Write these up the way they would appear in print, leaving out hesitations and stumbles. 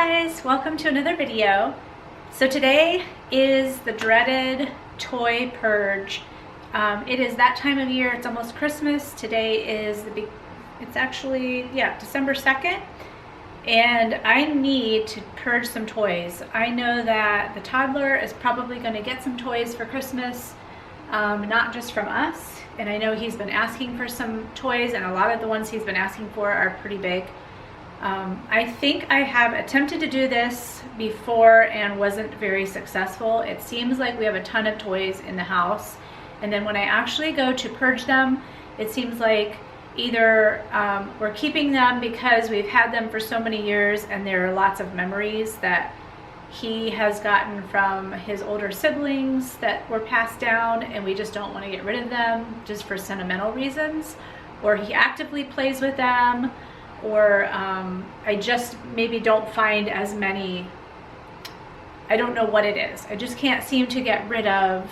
guys, welcome to another video. So today is the dreaded Toy Purge. It is that time of year, it's almost Christmas. Today is December 2nd, and I need to purge some toys. I know that the toddler is probably going to get some toys for Christmas, not just from us, and I know he's been asking for some toys, and a lot of the ones he's been asking for are pretty big. I think I have attempted to do this before and wasn't very successful. It seems like we have a ton of toys in the house, and then when I actually go to purge them, it seems like either we're keeping them because we've had them for so many years and there are lots of memories that he has gotten from his older siblings that were passed down, and we just don't want to get rid of them just for sentimental reasons, or he actively plays with them, or I just maybe don't find as many. I don't know what it is. I just can't seem to get rid of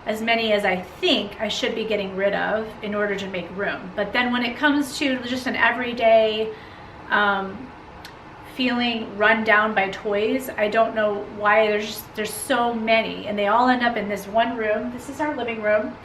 as many as I think I should be getting rid of in order to make room. But then when it comes to just an everyday feeling run down by toys, I don't know why there's so many, and they all end up in this one room. This is our living room,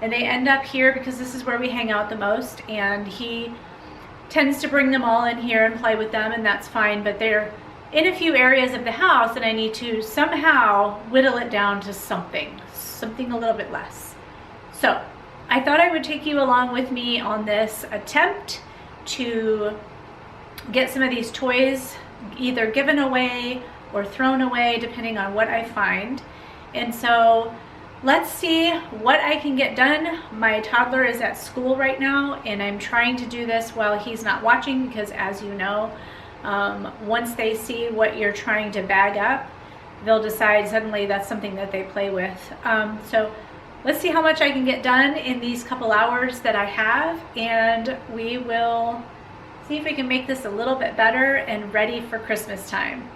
and they end up here because this is where we hang out the most, and he tends to bring them all in here and play with them, and that's fine, but they're in a few areas of the house and I need to somehow whittle it down to something a little bit less. So I thought I would take you along with me on this attempt to get some of these toys either given away or thrown away depending on what I find. And so let's see what I can get done. My toddler is at school right now, and I'm trying to do this while he's not watching because, as you know, once they see what you're trying to bag up, they'll decide suddenly that's something that they play with. So let's see how much I can get done in these couple hours that I have, and we will see if we can make this a little bit better and ready for Christmas time.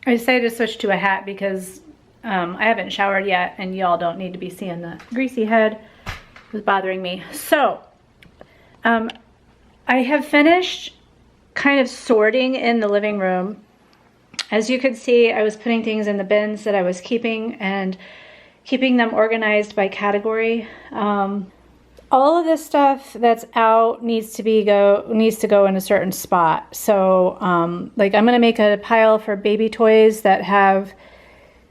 I decided to switch to a hat because I haven't showered yet, and y'all don't need to be seeing the greasy head. It was bothering me. So I have finished kind of sorting in the living room. As you can see, I was putting things in the bins that I was keeping and keeping them organized by category. All of this stuff that's out needs to go in a certain spot. So like I'm gonna make a pile for baby toys that have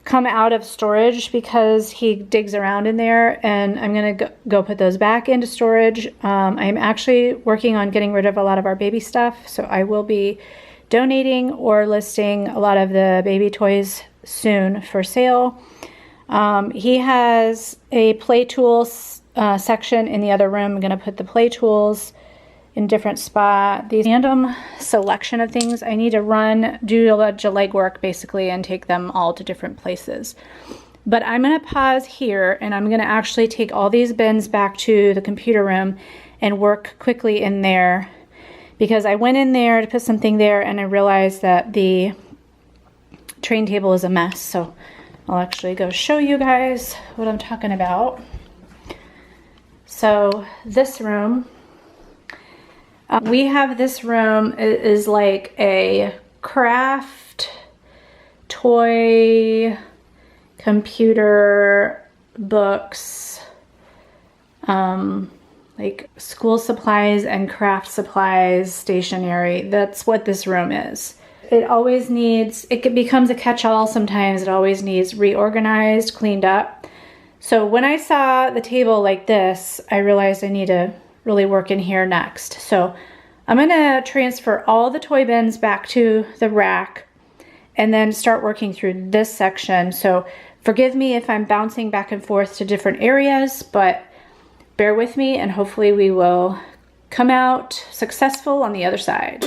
come out of storage because he digs around in there, and I'm gonna go put those back into storage. I'm actually working on getting rid of a lot of our baby stuff, so I will be donating or listing a lot of the baby toys soon for sale. He has a play tools section in the other room. I'm going to put the play tools in different spot. These random selection of things, I need to do a bunch of legwork basically and take them all to different places. But I'm going to pause here, and I'm going to actually take all these bins back to the computer room and work quickly in there, because I went in there to put something there and I realized that the train table is a mess. So I'll actually go show you guys what I'm talking about. So this room, we have this room is like a craft, toy, computer, books, like school supplies and craft supplies, stationery. That's what this room is. It becomes a catch-all sometimes. It always needs reorganized, cleaned up. So when I saw the table like this, I realized I need to really work in here next. So I'm gonna transfer all the toy bins back to the rack and then start working through this section. So forgive me if I'm bouncing back and forth to different areas, but bear with me and hopefully we will come out successful on the other side.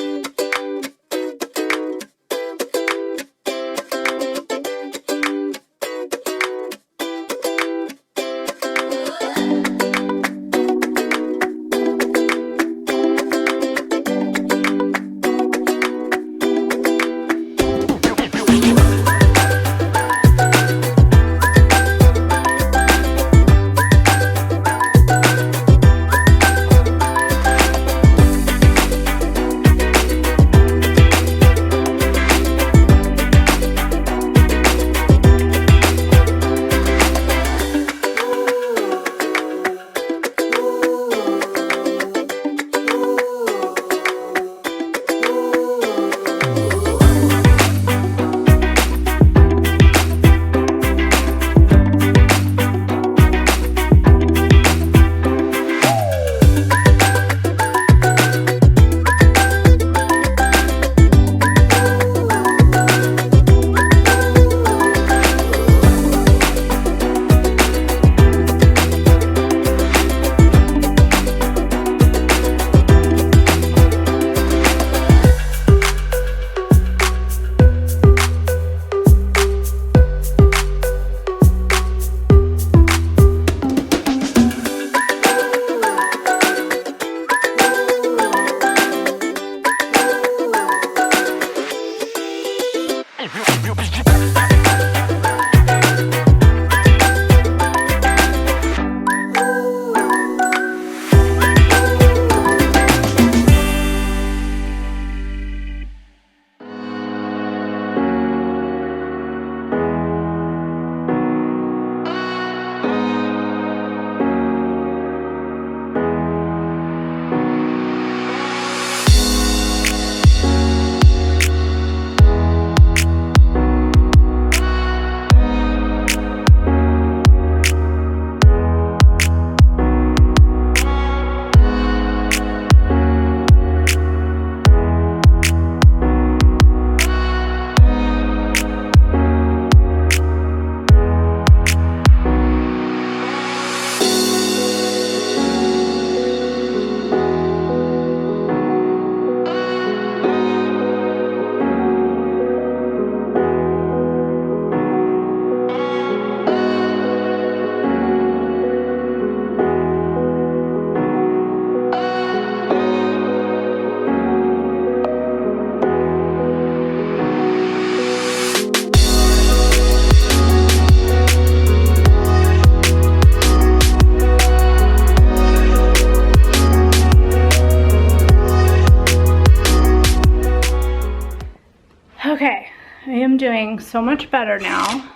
Okay, I am doing so much better now,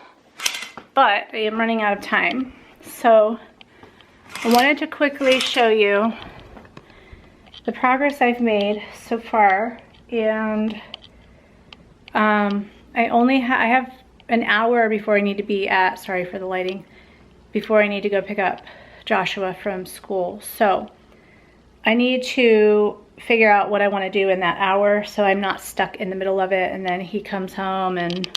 but I am running out of time. So I wanted to quickly show you the progress I've made so far, and I have an hour before I need to be at, sorry for the lighting, before I need to go pick up Joshua from school. So I need to figure out what I want to do in that hour so I'm not stuck in the middle of it and then he comes home and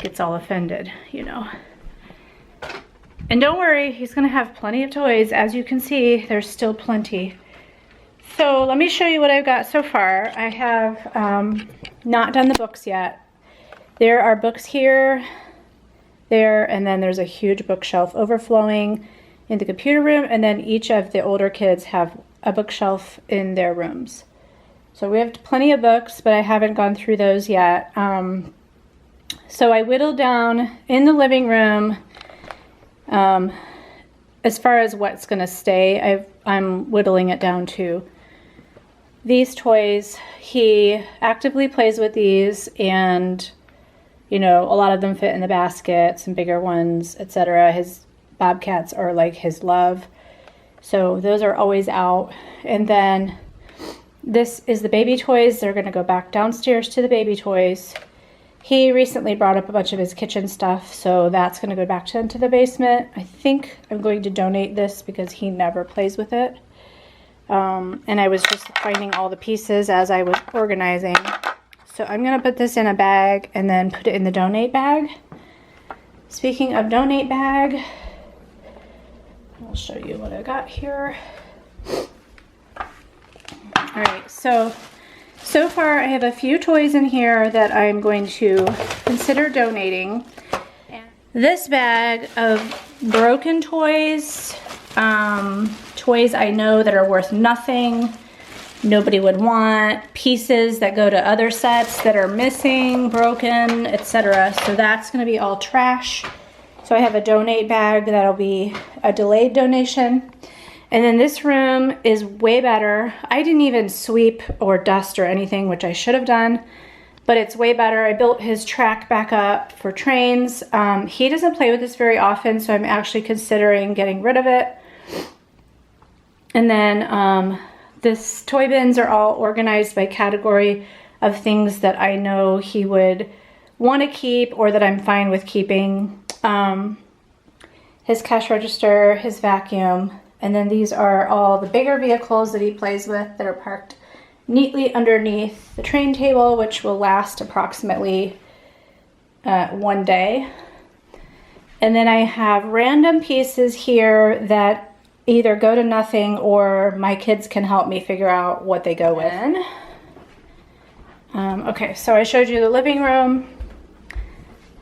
gets all offended, you know. And don't worry, he's gonna have plenty of toys. As you can see, there's still plenty. So let me show you what I've got so far. I have not done the books yet. There are books here, there, and then there's a huge bookshelf overflowing in the computer room, and then each of the older kids have a bookshelf in their rooms. So we have plenty of books, but I haven't gone through those yet. So I whittled down in the living room as far as what's gonna stay. I'm whittling it down to these toys. He actively plays with these, and you know, a lot of them fit in the basket, some bigger ones, etc. His bobcats are like his love. So those are always out. And then this is the baby toys. They're gonna go back downstairs to the baby toys. He recently brought up a bunch of his kitchen stuff, so that's gonna go back into the basement. I think I'm going to donate this because he never plays with it. And I was just finding all the pieces as I was organizing. So I'm gonna put this in a bag and then put it in the donate bag. Speaking of donate bag, I'll show you what I got here. All right, so far I have a few toys in here that I'm going to consider donating. This bag of broken toys, toys I know that are worth nothing, nobody would want, pieces that go to other sets that are missing, broken, etc. So that's gonna be all trash. So I have a donate bag that'll be a delayed donation. And then this room is way better. I didn't even sweep or dust or anything, which I should have done, but it's way better. I built his track back up for trains. He doesn't play with this very often, so I'm actually considering getting rid of it. And then this toy bins are all organized by category of things that I know he would want to keep or that I'm fine with keeping. His cash register, his vacuum, and then these are all the bigger vehicles that he plays with that are parked neatly underneath the train table, which will last approximately 1 day. And then I have random pieces here that either go to nothing or my kids can help me figure out what they go with. Okay, so I showed you the living room.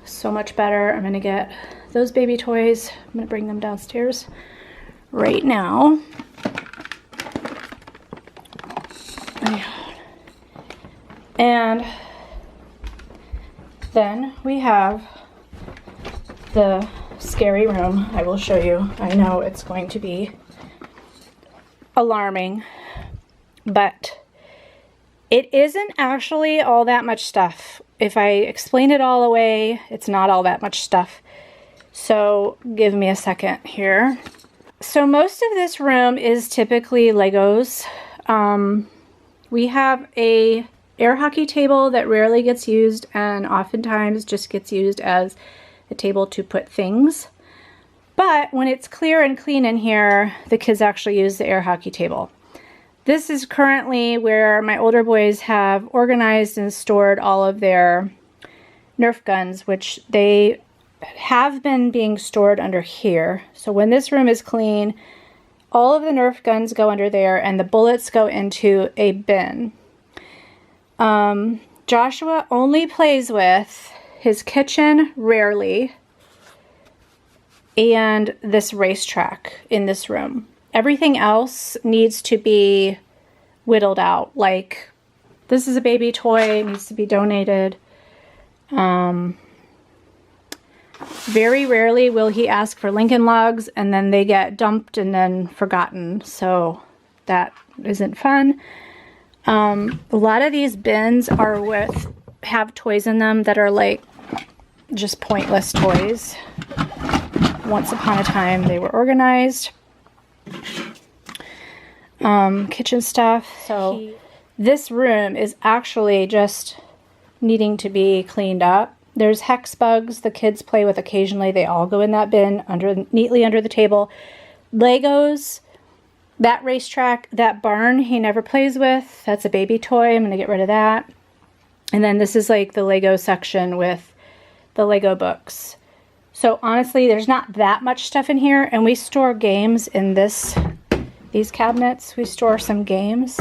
So much better. I'm gonna get those baby toys. I'm gonna bring them downstairs right now. And then we have the scary room. I will show you. I know it's going to be alarming, but it isn't actually all that much stuff. If I explain it all away, it's not all that much stuff. So give me a second here. So most of this room is typically Legos. We have a air hockey table that rarely gets used and oftentimes just gets used as a table to put things. But when it's clear and clean in here, the kids actually use the air hockey table. This is currently where my older boys have organized and stored all of their Nerf guns, which they have been being stored under here. So when this room is clean, all of the Nerf guns go under there and the bullets go into a bin. Joshua only plays with his kitchen rarely and this racetrack in this room. Everything else needs to be whittled out. Like, this is a baby toy, it needs to be donated. Very rarely will he ask for Lincoln Logs and then they get dumped and then forgotten. So that isn't fun. A lot of these bins are with have toys in them that are like just pointless toys. Once upon a time, they were organized. Kitchen stuff. So this room is actually just needing to be cleaned up. There's hex bugs the kids play with occasionally. They all go in that bin neatly under the table. Legos, that racetrack, that barn he never plays with. That's a baby toy. I'm going to get rid of that. And then this is like the Lego section with the Lego books. So honestly, there's not that much stuff in here, and we store games in these cabinets. We store some games.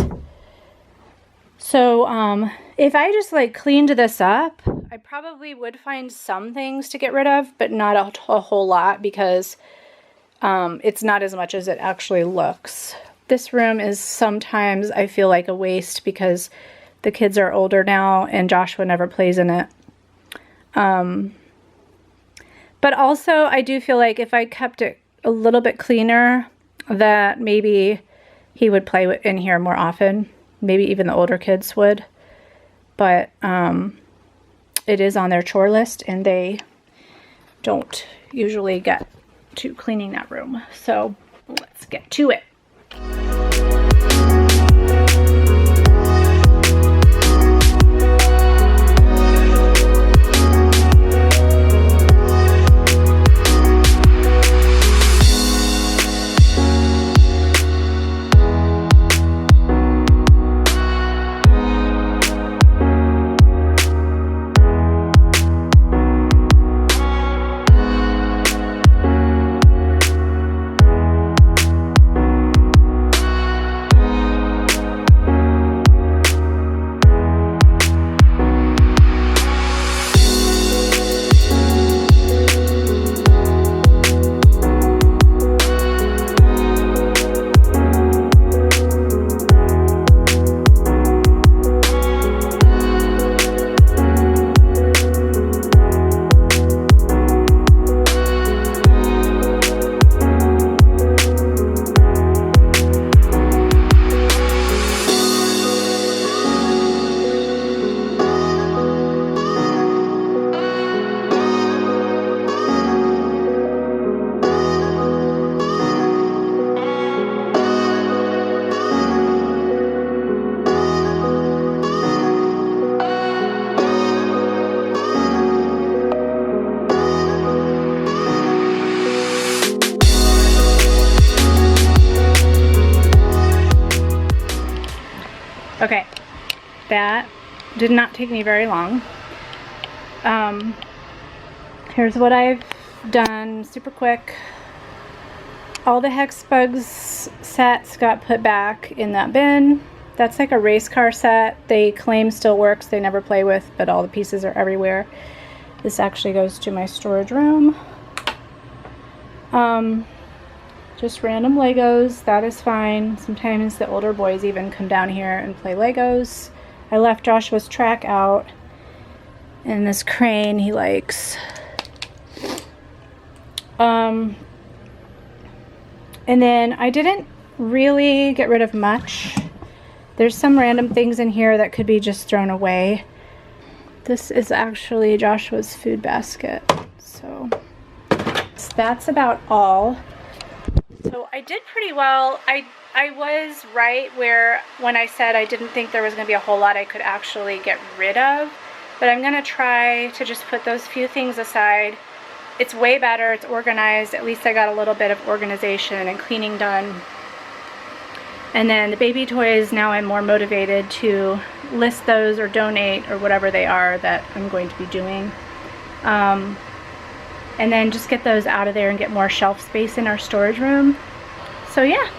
So if I just like cleaned this up, I probably would find some things to get rid of, but not a whole lot, because it's not as much as it actually looks. This room is sometimes, I feel like, a waste because the kids are older now and Joshua never plays in it. But also, I do feel like if I kept it a little bit cleaner, that maybe he would play in here more often. Maybe even the older kids would. But it is on their chore list, and they don't usually get to cleaning that room. So let's get to it. Okay, that did not take me very long. Here's what I've done, super quick. All the hex bugs sets got put back in that bin. That's like a race car set. They claim still works, they never play with, but all the pieces are everywhere. This actually goes to my storage room. Just random Legos, that is fine. Sometimes the older boys even come down here and play Legos. I left Joshua's track out, and this crane he likes. And then I didn't really get rid of much. There's some random things in here that could be just thrown away. This is actually Joshua's food basket. So that's about all. So I did pretty well. I was right when I said I didn't think there was going to be a whole lot I could actually get rid of. But I'm going to try to just put those few things aside. It's way better. It's organized. At least I got a little bit of organization and cleaning done. And then the baby toys, now I'm more motivated to list those or donate or whatever they are that I'm going to be doing. And then just get those out of there and get more shelf space in our storage room. So yeah,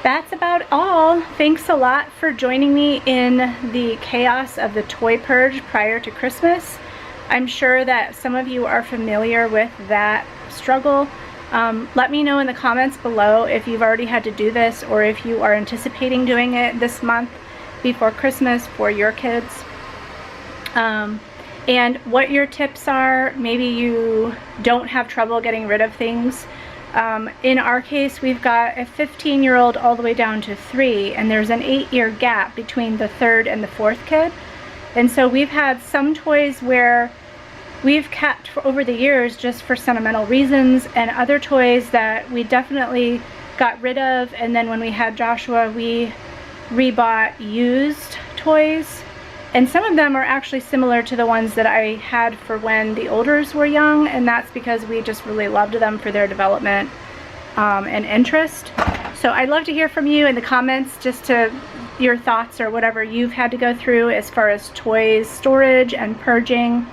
that's about all. Thanks a lot for joining me in the chaos of the Toy Purge prior to Christmas. I'm sure that some of you are familiar with that struggle. Let me know in the comments below if you've already had to do this or if you are anticipating doing it this month before Christmas for your kids. And what your tips are. Maybe you don't have trouble getting rid of things. In our case, we've got a 15-year-old all the way down to 3, and there's an 8-year gap between the 3rd and the 4th kid. And so we've had some toys where we've kept for over the years just for sentimental reasons, and other toys that we definitely got rid of, and then when we had Joshua we rebought used toys. And some of them are actually similar to the ones that I had for when the Olders were young, and that's because we just really loved them for their development and interest. So I'd love to hear from you in the comments, just to your thoughts or whatever you've had to go through as far as toys storage and purging.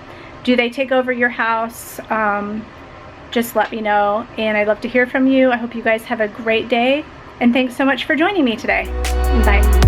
Do they take over your house? Just let me know, and I'd love to hear from you. I hope you guys have a great day, and thanks so much for joining me today. Bye.